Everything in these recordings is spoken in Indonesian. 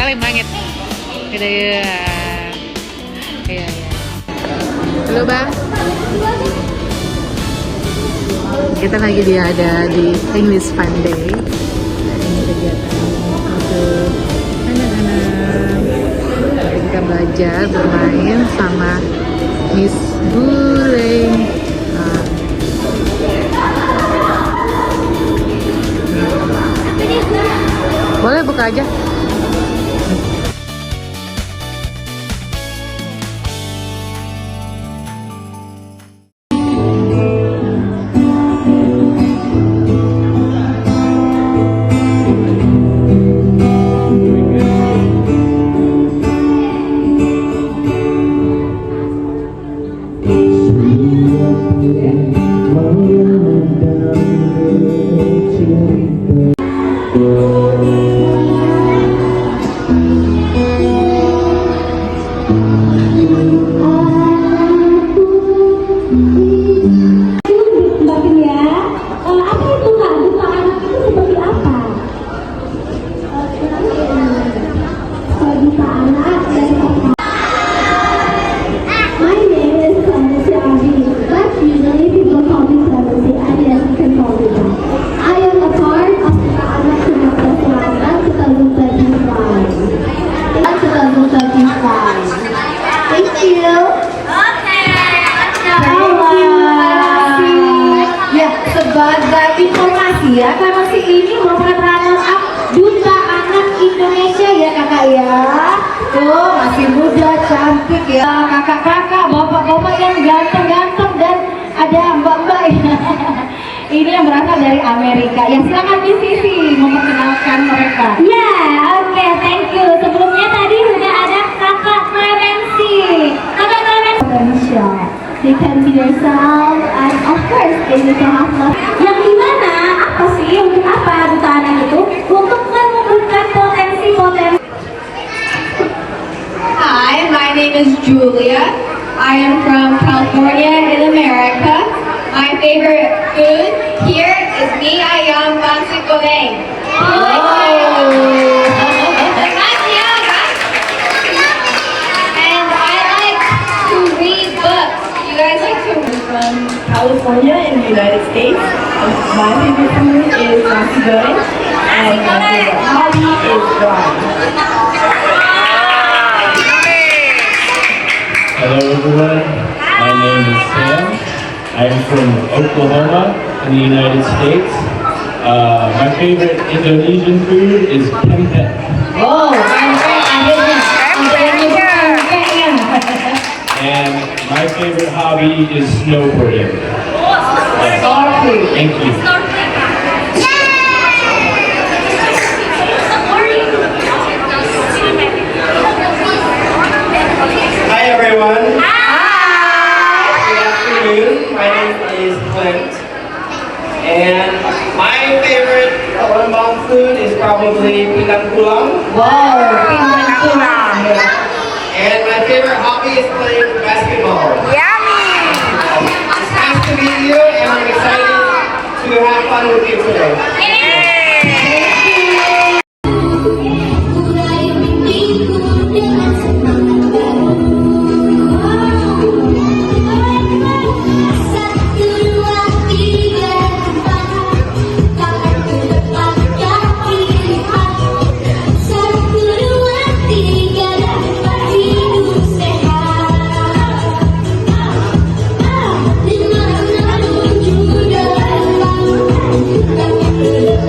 salim langit. Gitu ya. Iya. Halo Bang. Kita lagi ada di English Fun Day. Ini kegiatan untuk anak-anak. Kita belajar bermain sama Miss Buleng. Boleh buka aja. Sebagai informasi ya, karena si ini merupakan runner up Duta Anak Indonesia ya kakak ya. Tuh masih muda, cantik ya kakak-kakak, bapak-bapak yang ganteng-ganteng, dan ada mbak-mbak ya. Ini yang berasal dari Amerika. Ya silakan Miss Sisi memperkenalkan mereka. Ya, oke, thank you. Sebelumnya tadi sudah ada kakak Clemency. Kakak Clemency Indonesia. They can be themselves and of course they need to have love. Yang dimana apa sih, untuk apa Duta Anak itu? Untuk menumbuhkan potensi-potensi. Hi, my name is Julia. I am from California in America. My favorite food here is mie ayam nasi goreng. And I like to read books. You guys like to read? From California in the United States. My favorite food is nasi goreng, and my favorite hobby is drawing. Hello everyone, my name is Sam. I'm from Oklahoma in the United States. My favorite Indonesian food is pempek. Oh, And my favorite hobby is snowboarding. Thank you. Hi everyone. Hi. Good afternoon. My name is Clint. And my favorite Palembang food is probably pinang kulang. wow, pinang kulang. And my favorite hobby is playing basketball. It's nice to meet you, and I'm excited to have fun with you today. Thank you.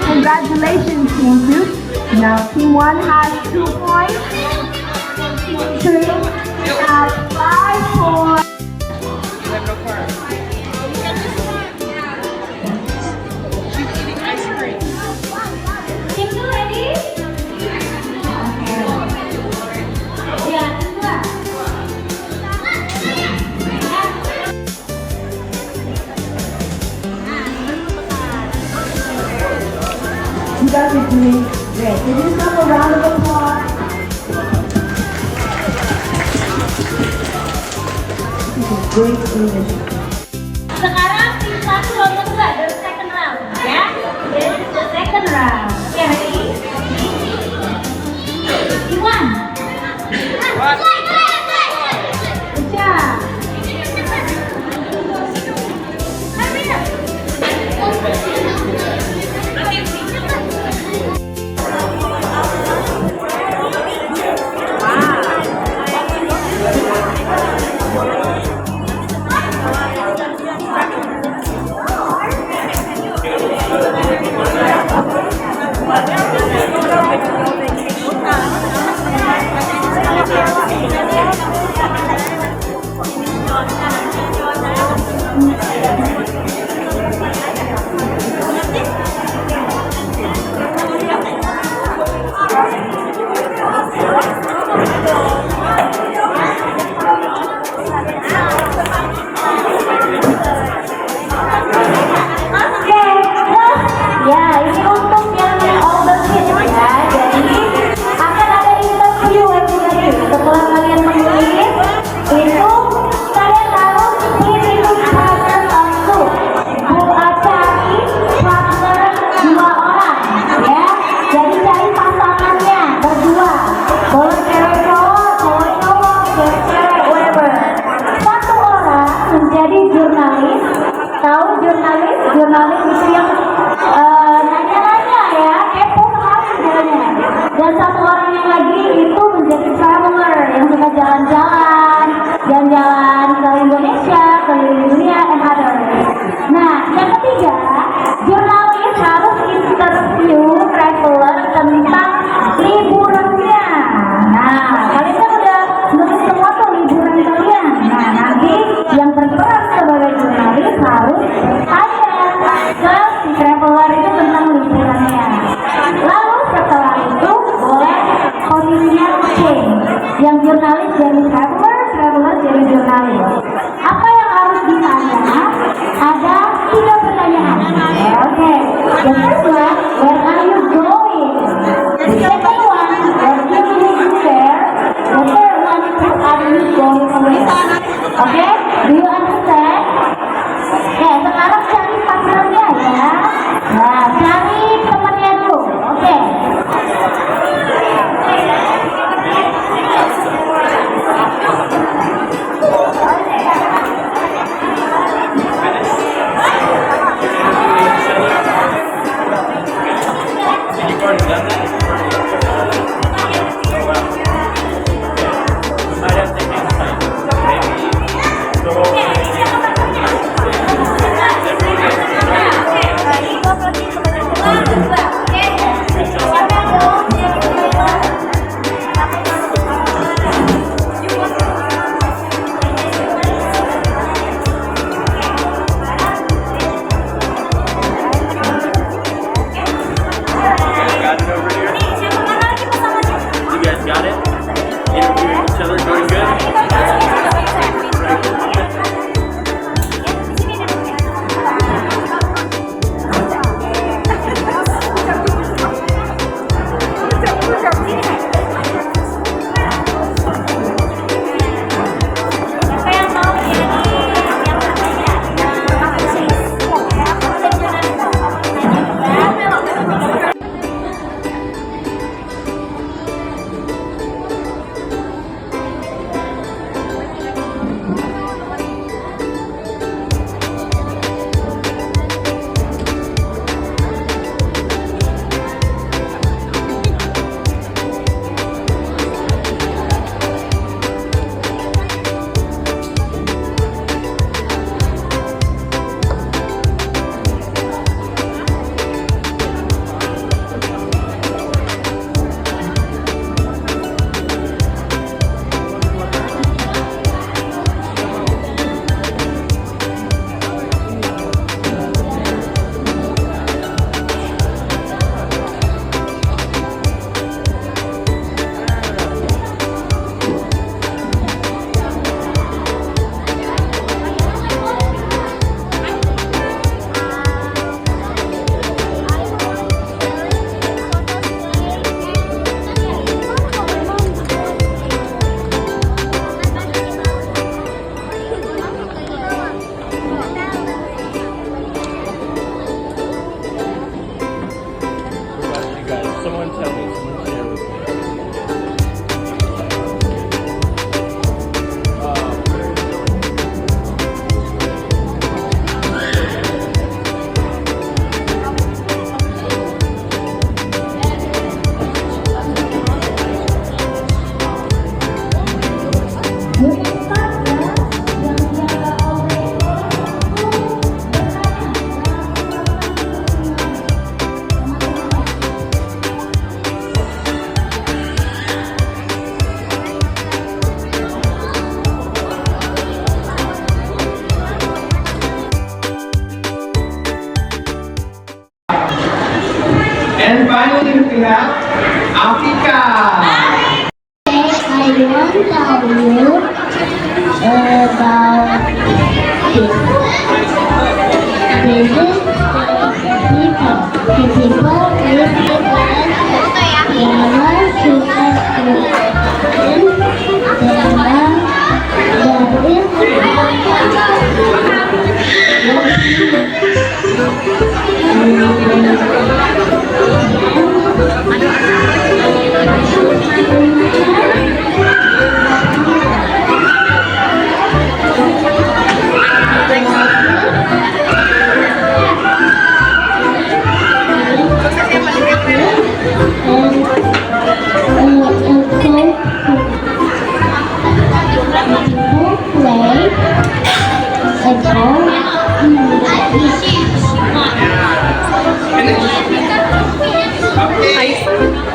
Congratulations, Team 2. Now, Team 1 has 2 points. Team 2 has 5 points. Tim two ready? Ya, dua. You guys are doing great. Give yourself a round of applause. This is great English. Sekarang tim satu lomba dua, the second round, ya. This is the second round. Okay, ready? Team one. Good job. Jadi jurnalis, tahu jurnalis itu yang nanya-nanya ya, kepo sekali sebenarnya. Dan satu orang yang lagi itu menjadi traveler yang suka jalan-jalan ke Indonesia, ke dunia, and others. Nah, yang ketiga, jurnalis harus interview traveler tentang liburannya. Nah, kalian kan udah nulis semua tuh liburan kalian. Nah, nanti yang berperan sebagai jurnalis harus tanya ke si traveler itu tentang liburannya. Lalu setelah itu boleh posisinya change. Yang jurnalis jadi traveler jadi jurnalis. Apa yang harus ditanya? Ada 3 pertanyaan. Oke. The first one, where are you going? The second one, where do you live there? The third one, who are you going with? Oke, do you understand? Oke, sekarang cari partnernya ya. Nah, cari temannya dulu. Oke. And finally, we have Africa. I want to tell you about this. This is people. The people live in the land. They learn to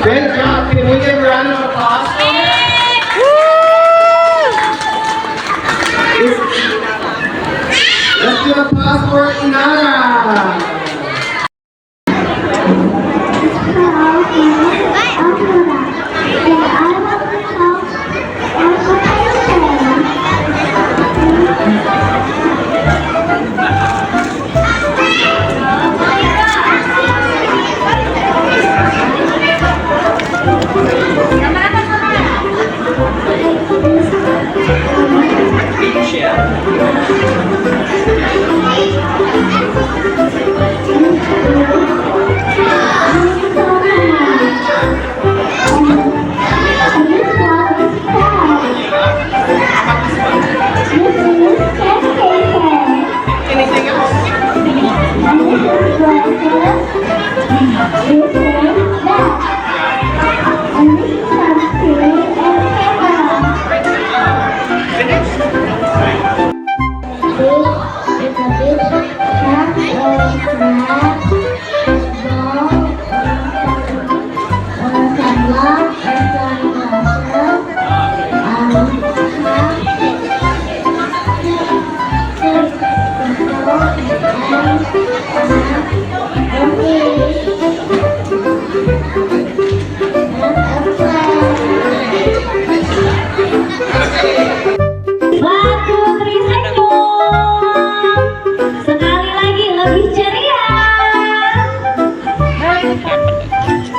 Good job. Can we give a round of applause? Let's do applause for Inara. Sekali lagi lebih ceria.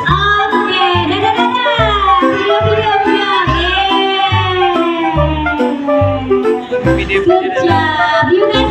Oke, dadah. Video. Good job. You guys